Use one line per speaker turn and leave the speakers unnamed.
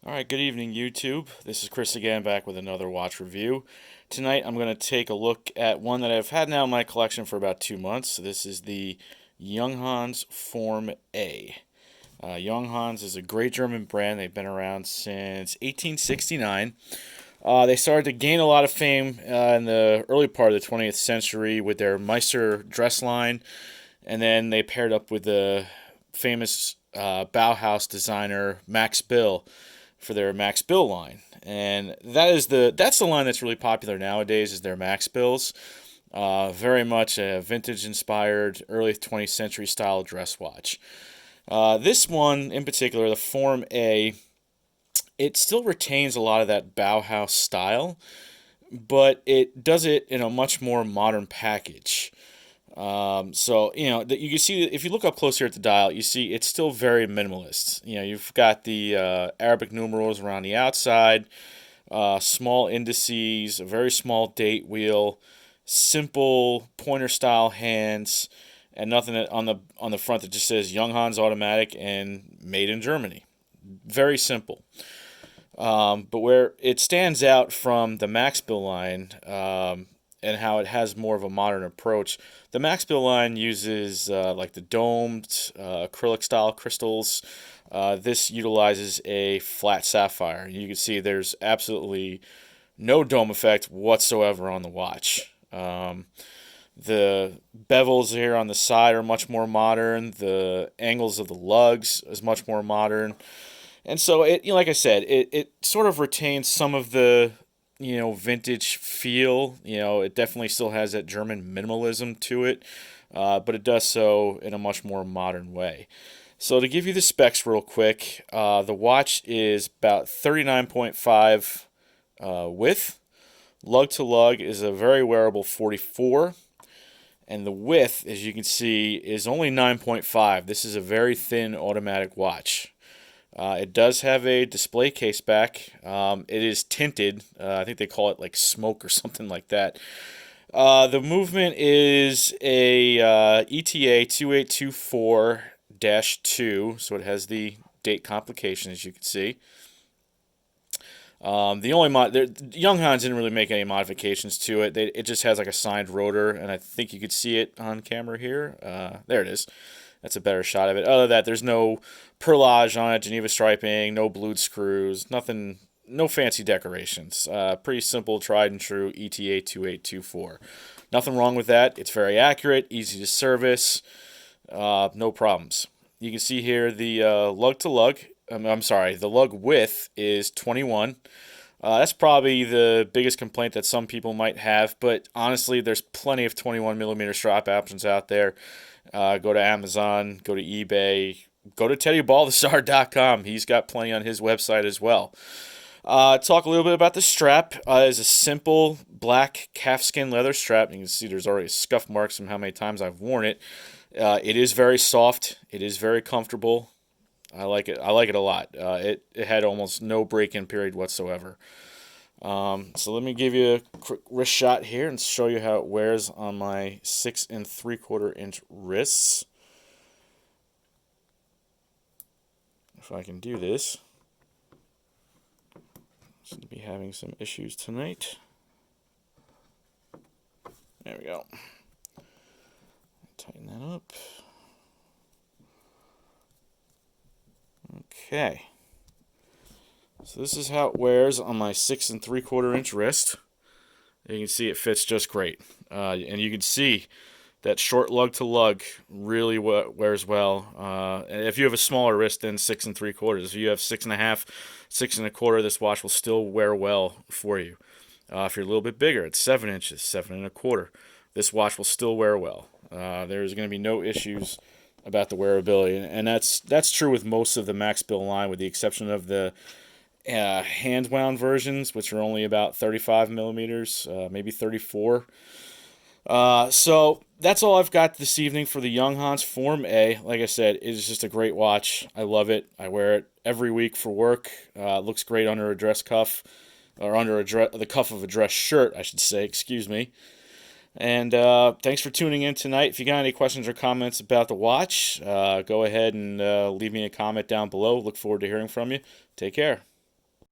Alright, good evening YouTube. This is Chris again, back with another watch review. Tonight I'm going to take a look at one that I've had now in my collection for about 2 months. This is the Junghans Form A. Junghans is a great German brand. They've been around since 1869. They started to gain a lot of fame in the early part of the 20th century with their Meister dress line, and then they paired up with the famous Bauhaus designer Max Bill for their Max Bill line, and that's the line that's really popular nowadays is their Max Bills. Very much a vintage-inspired, early 20th century style dress watch. This one in particular, the Form A, it still retains a lot of that Bauhaus style, but it does it in a much more modern package. So, you can see, if you look up close here at the dial, you see it's still very minimalist. You've got the Arabic numerals around the outside, small indices, a very small date wheel, simple pointer style hands, and nothing on the front that just says Junghans Automatic and Made in Germany. Very simple. But where it stands out from the Max Bill line, and how it has more of a modern approach. The Max Bill line uses like the domed acrylic style crystals. This utilizes a flat sapphire. You can see there's absolutely no dome effect whatsoever on the watch. The bevels here on the side are much more modern. The angles of the lugs is much more modern. And so like I said, it sort of retains some of the vintage feel. It definitely still has that German minimalism to it, but it does so in a much more modern way. So to give you the specs real quick, the watch is about 39.5 width. Lug to lug is a very wearable 44, and the width, as you can see, is only 9.5. This is a very thin automatic watch. It does have a display case back. It is tinted. I think they call it like smoke or something like that. The movement is a ETA 2824-2, so it has the date complication, as you can see. The only Junghans didn't really make any modifications to it. It just has like a signed rotor, and I think you could see it on camera here. There it is. That's a better shot of it. Other than that, there's no perlage on it, Geneva striping, no blued screws, nothing, no fancy decorations. Pretty simple, tried and true ETA 2824. Nothing wrong with that. It's very accurate, easy to service, no problems. You can see here the lug to lug. I'm sorry, the lug width is 21. That's probably the biggest complaint that some people might have, but honestly, there's plenty of 21 millimeter strap options out there. Go to Amazon, go to eBay, go to TeddyBaldassar.com. He's got plenty on his website as well. Talk a little bit about the strap. It's a simple black calfskin leather strap. You can see there's already scuff marks from how many times I've worn it. It is very soft. It is very comfortable. I like it. I like it a lot. It had almost no break-in period whatsoever. So let me give you a quick wrist shot here and show you how it wears on my 6 3/4 inch wrists. If I can do this. Seem to be having some issues tonight. There we go. Tighten that up. Okay. So this is how it wears on my 6 3/4 inch wrist. You can see it fits just great. And you can see that short lug to lug really wears well. And if you have a smaller wrist than 6 3/4, if you have 6.5, 6 1/4, this watch will still wear well for you. If you're a little bit bigger, it's 7 inches, 7 1/4. This watch will still wear well. There's going to be no issues about the wearability, and that's true with most of the Max Bill line, with the exception of the hand wound versions, which are only about 35 millimeters, maybe 34. So that's all I've got this evening for the Junghans Form A. Like I said, it is just a great watch. I love it. I wear it every week for work. It looks great under a dress cuff, or under the cuff of a dress shirt, I should say. Excuse me. And thanks for tuning in tonight. If you got any questions or comments about the watch, go ahead and leave me a comment down below. Look forward to hearing from you. Take care.